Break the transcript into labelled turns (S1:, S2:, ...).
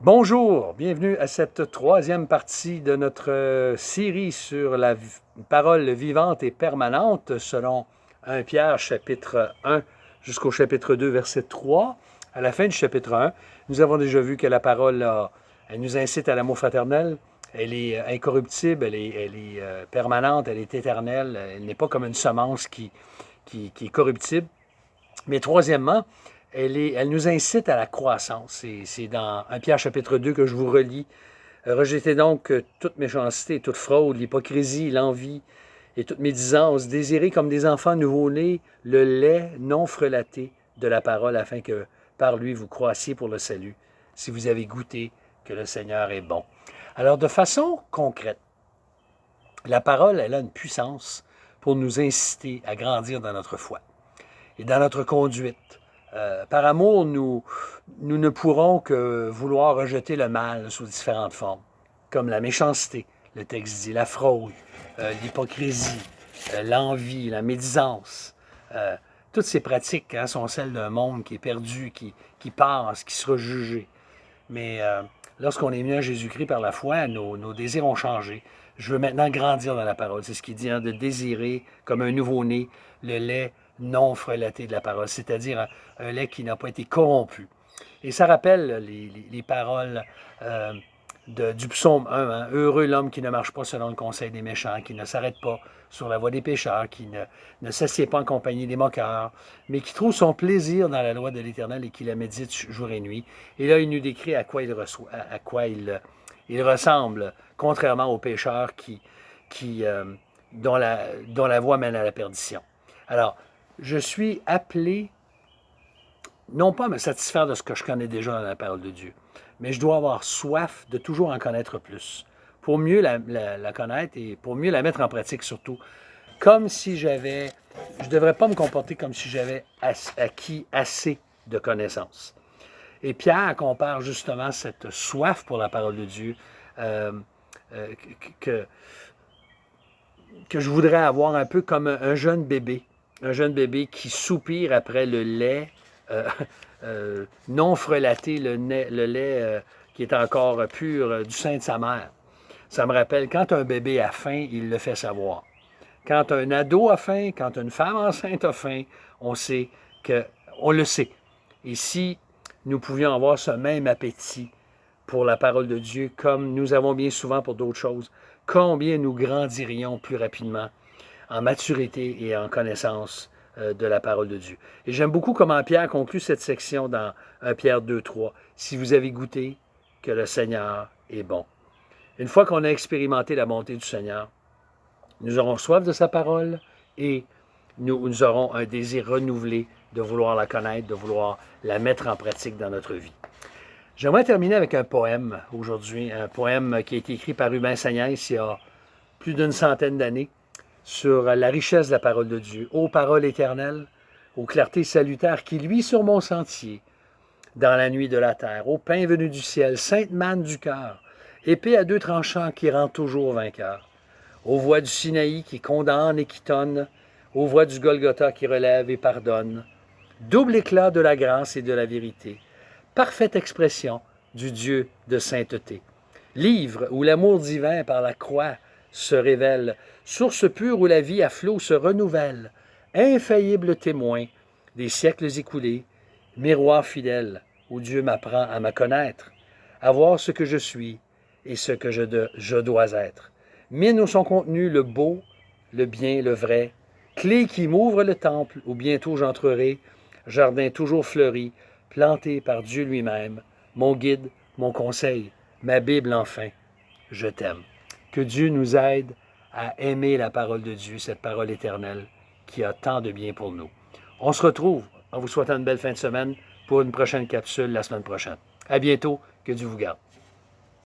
S1: Bonjour, bienvenue à cette troisième partie de notre série sur la parole vivante et permanente selon 1 Pierre chapitre 1 jusqu'au chapitre 2 verset 3. À la fin du chapitre 1, nous avons déjà vu que la parole, elle nous incite à l'amour fraternel, elle est incorruptible, elle est permanente, elle est éternelle, elle n'est pas comme une semence qui est corruptible. Mais troisièmement, elle nous incite à la croissance. C'est dans 1 Pierre chapitre 2 que je vous relis. Rejetez donc toute méchanceté, toute fraude, l'hypocrisie, l'envie et toute médisance. Désirez comme des enfants nouveau-nés le lait non frelaté de la parole, afin que par lui vous croissiez pour le salut, si vous avez goûté que le Seigneur est bon. Alors, de façon concrète, la parole, elle a une puissance pour nous inciter à grandir dans notre foi et dans notre conduite. Par amour, nous ne pourrons que vouloir rejeter le mal sous différentes formes, comme la méchanceté, le texte dit, la fraude, l'hypocrisie, l'envie, la médisance. Toutes ces pratiques sont celles d'un monde qui est perdu, qui passe, qui sera jugé. Mais lorsqu'on est mis à Jésus-Christ par la foi, nos désirs ont changé. Je veux maintenant grandir dans la parole. C'est ce qu'il dit, de désirer, comme un nouveau-né, le lait non frelaté de la parole, c'est-à-dire un lait qui n'a pas été corrompu. Et ça rappelle les paroles du psaume 1, hein? Heureux l'homme qui ne marche pas selon le conseil des méchants, qui ne s'arrête pas sur la voie des pécheurs, qui ne s'assied pas en compagnie des moqueurs, mais qui trouve son plaisir dans la loi de l'Éternel et qui la médite jour et nuit. Et là, il nous décrit à quoi il ressemble, contrairement aux pécheurs dont la voie mène à la perdition. Alors, je suis appelé, non pas à me satisfaire de ce que je connais déjà dans la parole de Dieu, mais je dois avoir soif de toujours en connaître plus, pour mieux la connaître et pour mieux la mettre en pratique surtout. Comme si je ne devrais pas me comporter comme si j'avais acquis assez de connaissances. Et Pierre compare justement cette soif pour la parole de Dieu que je voudrais avoir un peu comme un jeune bébé qui soupire après le lait non frelaté, le lait qui est encore pur du sein de sa mère. Ça me rappelle, quand un bébé a faim, il le fait savoir. Quand un ado a faim, quand une femme enceinte a faim, on le sait. Et si nous pouvions avoir ce même appétit pour la parole de Dieu, comme nous avons bien souvent pour d'autres choses, combien nous grandirions plus rapidement en maturité et en connaissance de la parole de Dieu. Et j'aime beaucoup comment Pierre conclut cette section dans 1 Pierre 2, 3. Si vous avez goûté que le Seigneur est bon. Une fois qu'on a expérimenté la bonté du Seigneur, nous aurons soif de sa parole et nous aurons un désir renouvelé de vouloir la connaître, de vouloir la mettre en pratique dans notre vie. J'aimerais terminer avec un poème aujourd'hui, un poème qui a été écrit par Hubin Sagnès il y a plus d'une centaine d'années, sur la richesse de la parole de Dieu. Ô parole éternelle, aux clartés salutaires qui luit sur mon sentier, dans la nuit de la terre, ô pain venu du ciel, sainte manne du cœur, épée à deux tranchants qui rend toujours vainqueur, aux voix du Sinaï qui condamne et qui tonne, aux voix du Golgotha qui relève et pardonne, double éclat de la grâce et de la vérité, parfaite expression du Dieu de sainteté. Livre où l'amour divin par la croix se révèle, source pure où la vie à flot se renouvelle, infaillible témoin des siècles écoulés, miroir fidèle où Dieu m'apprend à me connaître, à voir ce que je suis et ce que je dois être. Mine où sont contenus le beau, le bien, le vrai, clé qui m'ouvre le temple où bientôt j'entrerai, jardin toujours fleuri, planté par Dieu lui-même, mon guide, mon conseil, ma Bible enfin, je t'aime. Que Dieu nous aide à aimer la parole de Dieu, cette parole éternelle qui a tant de bien pour nous. On se retrouve en vous souhaitant une belle fin de semaine pour une prochaine capsule la semaine prochaine. À bientôt, que Dieu vous garde.